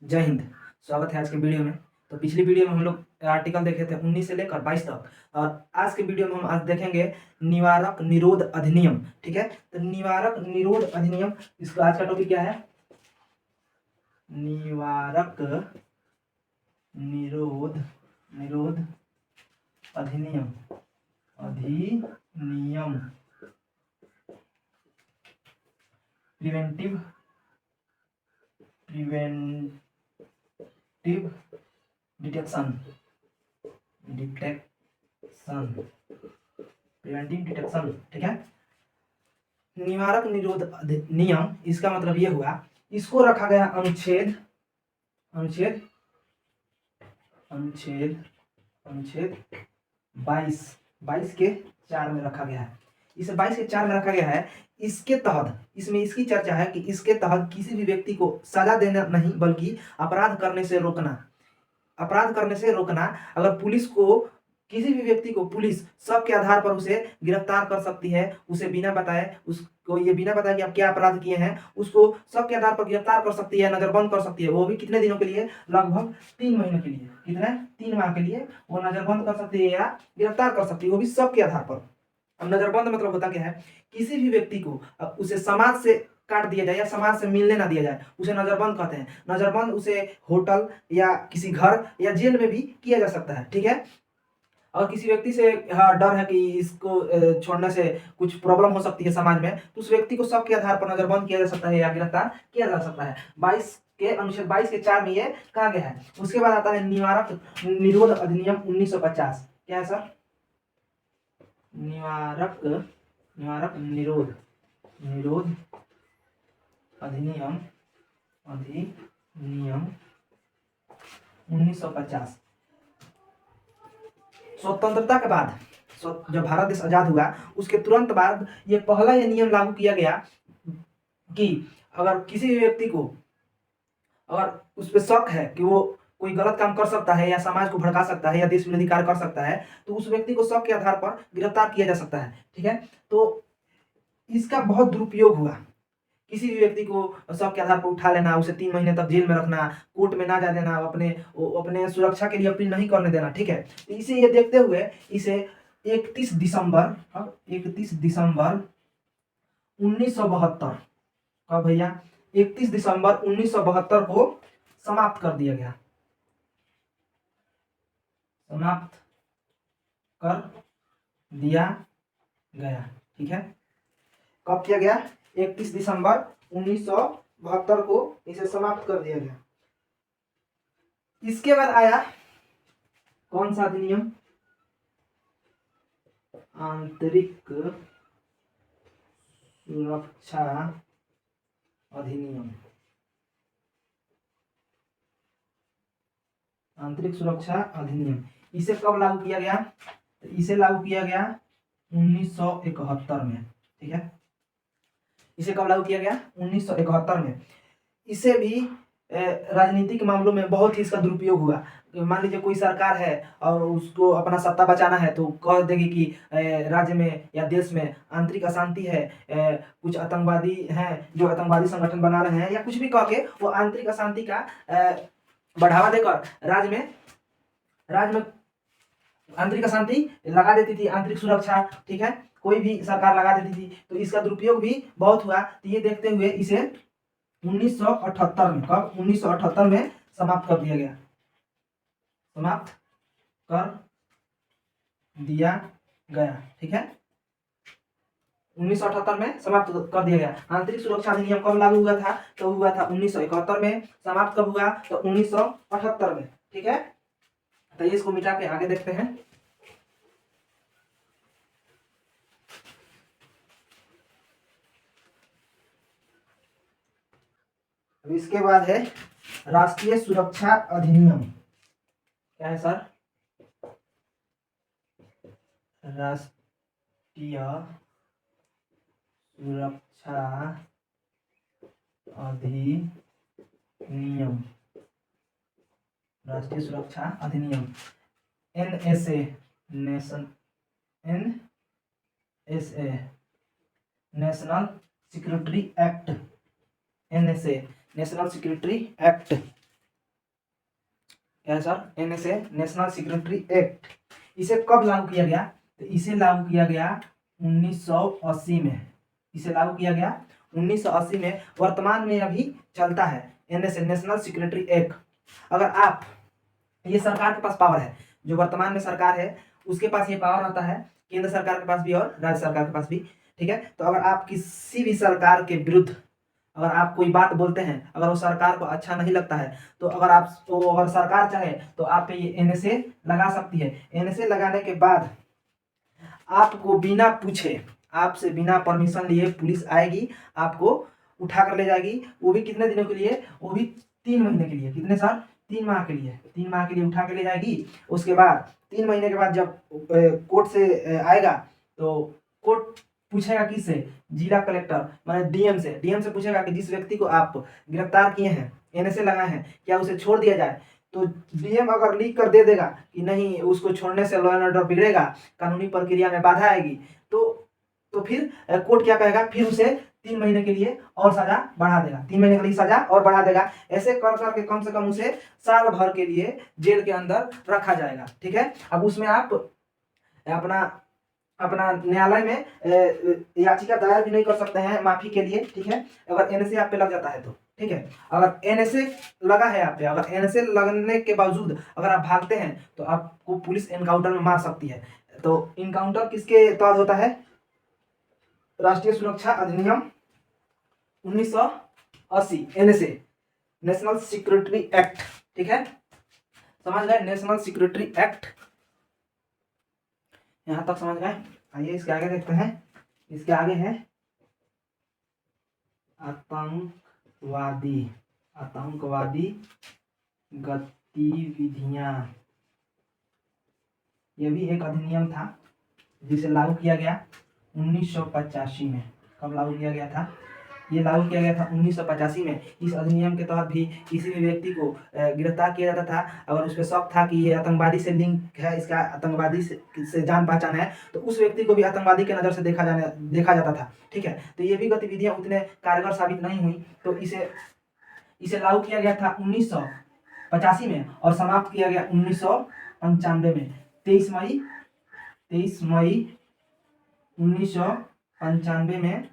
जय हिंद। स्वागत है आज के वीडियो में। तो पिछली वीडियो में हम लोग आर्टिकल देखे थे 19 से लेकर 22 तक, और आज के वीडियो में हम आज देखेंगे निवारक निरोध अधिनियम। ठीक है, तो निवारक निरोध अधिनियम, इसका आज का टॉपिक क्या है? निवारक निरोध निरोध अधिनियम अधिनियम प्रिवेंटिव डिटेक्शन प्रिवेंटिव डिटेक्शन। ठीक है, निवारक निरोध नियम, इसका मतलब ये हुआ, इसको रखा गया अनुच्छेद अनुच्छेद अनुच्छेद अनुच्छेद 22 के 4 में रखा गया है। इसे 22 के 4 में रखा गया है। इसके तहत, इसमें इसकी चर्चा है कि इसके तहत किसी भी व्यक्ति को सजा देना नहीं, बल्कि अपराध करने से रोकना। अगर पुलिस को, किसी भी व्यक्ति को पुलिस शक के आधार पर उसे गिरफ्तार कर सकती है, उसे बिना बताए, उसको ये बिना बताए कि आप क्या अपराध किए हैं, उसको शक के आधार पर गिरफ्तार कर सकती है, नजरबंद कर सकती है। वो भी कितने दिनों के लिए? लगभग 3 महीने के लिए। कितने? 3 माह के लिए वो नजरबंद कर सकती है या गिरफ्तार कर सकती है, वो भी शक के आधार पर। अब नजरबंद मतलब होता क्या है? किसी भी व्यक्ति को उसे समाज से काट दिया जाए या समाज से मिलने ना दिया जाए, उसे नजरबंद कहते हैं। नजरबंद उसे होटल या किसी घर या जेल में भी किया जा सकता है। ठीक है, और किसी व्यक्ति से डर है कि इसको छोड़ने से कुछ प्रॉब्लम हो सकती है समाज में, तो उस व्यक्ति को शक के आधार पर नजरबंद किया जा सकता है या गिरफ्तार किया जा सकता है। 22 के अनुच्छेद 22 के 4 में ये कहा गया है। उसके बाद आता है निवारक निरोध अधिनियम 1950। क्या है सर? निवारक निरोध अधिनियम 1950। स्वतंत्रता के बाद, जब भारत देश आजाद हुआ, उसके तुरंत बाद ये पहला ये नियम लागू किया गया कि अगर किसी भी व्यक्ति को, अगर उस पर शक है कि वो कोई गलत काम कर सकता है या समाज को भड़का सकता है या देश विरोधी कार्य कर सकता है, तो उस व्यक्ति को शक के आधार पर गिरफ्तार किया जा सकता है। ठीक है, तो इसका बहुत दुरुपयोग हुआ। किसी भी व्यक्ति को शक के आधार पर उठा लेना, उसे 3 महीने तक जेल में रखना, कोर्ट में ना जा देना, अपने सुरक्षा के लिए अपील नहीं करने देना। ठीक है, तो इसे ये देखते हुए इसे 31 दिसंबर 1972, कब भैया? 31 दिसंबर 1972 को समाप्त कर दिया गया। ठीक है, कब किया गया? 31 दिसंबर 1972 को इसे समाप्त कर दिया गया। इसके बाद आया कौन सा अधिनियम? आंतरिक सुरक्षा अधिनियम। आंतरिक सुरक्षा अधिनियम, इसे कब लागू किया गया? इसे लागू किया गया 1971 में। ठीक है, इसे कब लागू किया गया? 1971 में। इसे भी राजनीतिक मामलों में बहुत ही इसका दुरुपयोग हुआ। मान लीजिए कोई सरकार है और उसको अपना सत्ता बचाना है, तो कह देगी कि राज्य में या देश में आंतरिक अशांति है, कुछ आतंकवादी हैं जो आतंकवादी संगठन बना रहे हैं, या कुछ भी कह के वो आंतरिक अशांति का बढ़ावा देकर राज्य में आंतरिक अशांति लगा देती थी, आंतरिक सुरक्षा। ठीक है, कोई भी सरकार लगा देती थी, तो इसका दुरुपयोग भी बहुत हुआ। तो ये देखते हुए इसे 1978 में, कब? 1978 में समाप्त कर दिया गया। ठीक है, 1978 में समाप्त कर दिया गया। आंतरिक सुरक्षा अधिनियम कब लागू हुआ था? तो हुआ था 1971 में। समाप्त कब हुआ? तो 1978 में। ठीक है, तो इसको मिटा के आगे देखते हैं। अब इसके बाद है राष्ट्रीय सुरक्षा अधिनियम। क्या है सर? राष्ट्रीय सुरक्षा अधिनियम। राष्ट्रीय सुरक्षा अधिनियम, NSA, national security act. NSA, national security act क्या है sir, NSA national security act. इसे कब लागू किया गया, तो इसे लागू किया गया 1980 में। इसे लागू किया गया 1980 में। वर्तमान में अभी चलता है एनएसए नेशनल सिक्योरिटी एक्ट। अगर आप, ये सरकार के पास पावर है, जो वर्तमान में सरकार है उसके पास ये पावर आता है, केंद्र सरकार के पास भी और राज्य सरकार के पास भी। ठीक है, तो अगर आप किसी भी सरकार के विरुद्ध अगर आप कोई बात बोलते हैं, अगर वो सरकार को अच्छा नहीं लगता है, तो अगर सरकार चाहे तो आप पे ये एनएसए लगा सकती है। एनएसए लगाने के बाद आपको बिना पूछे, आपसे बिना परमिशन लिए पुलिस आएगी, आपको उठा कर ले जाएगी। वो भी कितने दिनों के लिए, वो भी 3 महीने के लिए। कितने सर, 3 माह के लिए। 3 माह के लिए उठा के ले जाएगी। उसके बाद 3 महीने के बाद जब कोर्ट से आएगा, तो कोर्ट पूछेगा किससे, जिला कलेक्टर माने डीएम से। डीएम से पूछेगा कि जिस व्यक्ति को आप गिरफ्तार किए हैं, एनएसए लगाए हैं, क्या उसे छोड़ दिया जाए। तो डीएम अगर लिख कर दे देगा कि नहीं, उसको छोड़ने से लॉ एंड ऑर्डर बिगड़ेगा, कानूनी प्रक्रिया में बाधा आएगी, तो फिर कोर्ट क्या कहेगा, फिर उसे 3 महीने के लिए और सजा बढ़ा देगा। 3 महीने के लिए सजा और बढ़ा देगा। ऐसे कर करके कम से कम उसे साल भर के लिए जेल के अंदर रखा जाएगा। ठीक है, अब उसमें आप अपना अपना न्यायालय में याचिका दायर भी नहीं कर सकते हैं माफी के लिए। ठीक है, अगर एनएसए आप पे लग जाता है तो। ठीक है, अगर एनएसए लगा है आप पे, अगर एनएसए लगने के बावजूद अगर आप भागते हैं, तो आपको पुलिस एनकाउंटर में मार सकती है। तो इनकाउंटर किसके तहत होता है, राष्ट्रीय सुरक्षा अधिनियम 1980, एनएसए नेशनल सिक्योरिटी एक्ट। ठीक है, समझ गए, नेशनल सिक्योरिटी एक्ट। यहां तक समझ गए। आइए इसके आगे देखते हैं। इसके आगे है आतंकवादी गतिविधियां। यह भी एक अधिनियम था जिसे लागू किया गया 1985 में। कब लागू किया गया था, ये लागू किया गया था 1985 में। इस अधिनियम के तहत भी किसी भी व्यक्ति को गिरफ्तार किया जाता था, अगर उस पर शक था कि ये आतंकवादी से लिंक है, इसका आतंकवादी से जान पहचान है, तो उस व्यक्ति को भी आतंकवादी के नज़र से देखा जाता था। ठीक है, तो ये भी गतिविधियां उतने कारगर साबित नहीं हुई, तो इसे लागू किया गया था 1985 में और समाप्त किया गया 1995 में। 23 मई 1995 में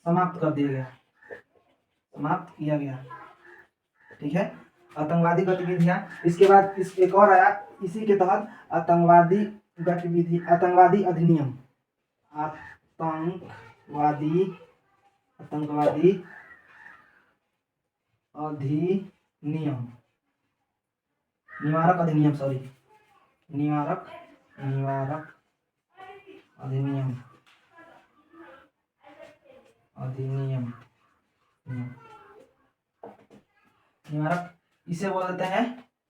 समाप्त कर दिया गया, समाप्त किया गया। ठीक है, आतंकवादी गतिविधियां। इसके बाद एक और आया इसी के तहत, आतंकवादी अधिनियम। आतंकवादी अधिनियम, निवारक अधिनियम, सॉरी, निवारक अधिनियम। निवारक, इसे बोल देते हैं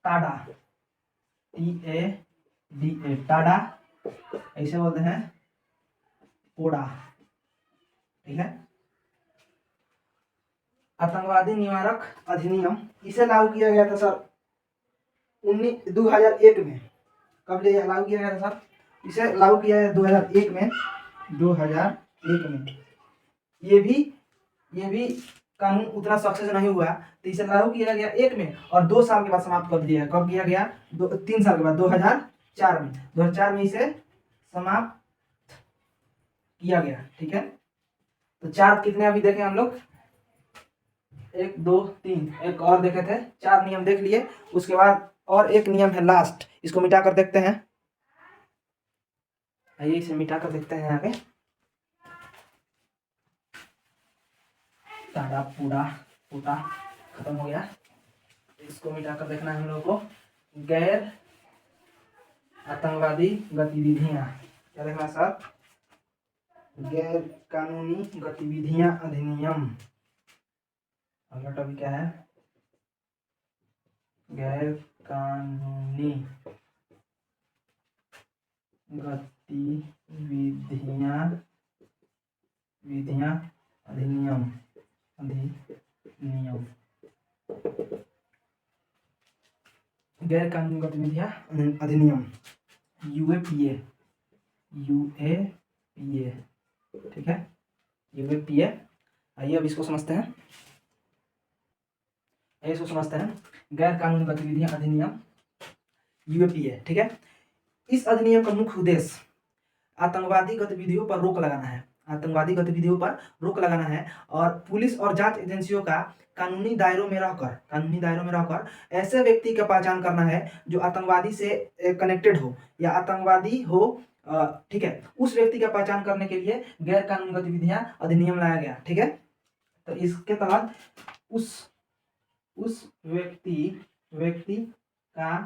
टाडा, TADA, टाडा। ऐसे बोलते हैं पोडा। ठीक है, आतंकवादी निवारक अधिनियम, इसे लागू किया गया था सर 2001 में। कब लागू किया गया था सर, इसे लागू किया गया 2001 में। 2001 में ये भी कानून उतना सक्सेस नहीं हुआ, तो इसे लागू किया गया 1 में और 2 साल के बाद समाप्त कर दिया। कब किया गया, 3 साल के बाद, 2004 में। 2004 में इसे समाप्त किया गया। ठीक है, तो 4 कितने अभी देखे हम लोग, 1 2 3, एक और देखे थे, 4 नियम देख लिए। उसके बाद और एक नियम है लास्ट, इसको मिटा कर देखते हैं। आइए इसे मिटा कर देखते हैं आगे। टाडा पूडा पूटा खत्म हो गया, इसको मिटा कर देखना है हम लोगों को। गैर आतंकवादी गतिविधियां, क्या देखना सर, गैर कानूनी गतिविधियां अधिनियम। अगला टॉपिक क्या है, गैर कानूनी गतिविधियां अधिनियम। गैर कानूनी गतिविधियां अधिनियम, UAPA। ठीक है, UAPA। आइए अब इसको समझते हैं। गैर कानूनी गतिविधियां अधिनियम यूएपीए, ठीक है। इस अधिनियम का मुख्य उद्देश्य आतंकवादी गतिविधियों पर रोक लगाना है, आतंकवादी गतिविधियों पर रोक लगाना है और पुलिस और जांच एजेंसियों का कानूनी दायरों में रहकर ऐसे व्यक्ति का पहचान करना है जो आतंकवादी से कनेक्टेड हो या आतंकवादी हो, ठीक है, उस व्यक्ति का पहचान करने के लिए गैर कानूनी गतिविधियां अधिनियम लाया गया, ठीक है। तो इसके तहत उस व्यक्ति का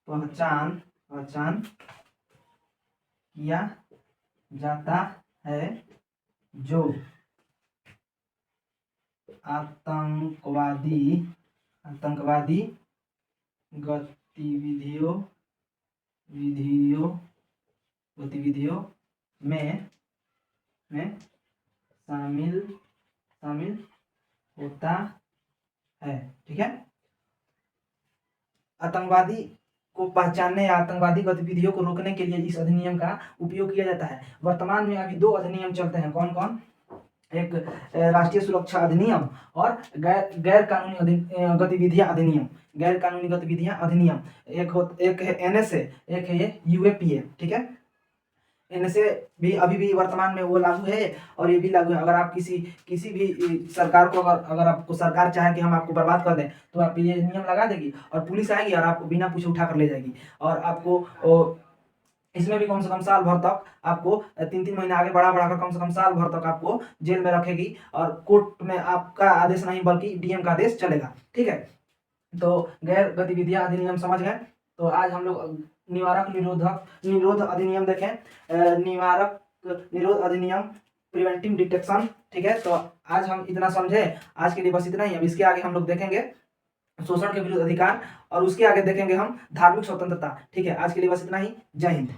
पहचान किया जाता है जो आतंकवादी गतिविधियों में शामिल होता है, ठीक है। आतंकवादी को पहचानने या आतंकवादी गतिविधियों को रोकने के लिए इस अधिनियम का उपयोग किया जाता है। वर्तमान में अभी 2 अधिनियम चलते हैं, कौन कौन? एक राष्ट्रीय सुरक्षा अधिनियम और गैर कानूनी गतिविधियां अधिनियम, गैर कानूनी गतिविधियां अधिनियम। एक है एनएसए, एक है ये यूएपीए, ठीक है। एनएसए भी अभी भी वर्तमान में वो लागू है और ये भी लागू है। अगर आप किसी भी सरकार को अगर आपको सरकार चाहे कि हम आपको बर्बाद कर दें तो आप ये नियम लगा देगी और पुलिस आएगी और आपको बिना पूछे उठा कर ले जाएगी और आपको इसमें भी कम से कम साल भर तक आपको 3-3 महीने आगे बढ़ा कर कम से कम साल भर तक आपको जेल में रखेगी और कोर्ट में आपका आदेश नहीं बल्कि डीएम का आदेश चलेगा, ठीक है। तो गैर गतिविधियां अधिनियम समझ गए। तो आज हम लोग निवारक निरोध अधिनियम देखें। निवारक निरोध अधिनियम, प्रिवेंटिव डिटेक्शन, ठीक है। तो आज हम इतना समझे, आज के लिए बस इतना ही। अब इसके आगे हम लोग देखेंगे शोषण के विरुद्ध अधिकार और उसके आगे देखेंगे हम धार्मिक स्वतंत्रता, ठीक है। आज के लिए बस इतना ही। जय हिंद।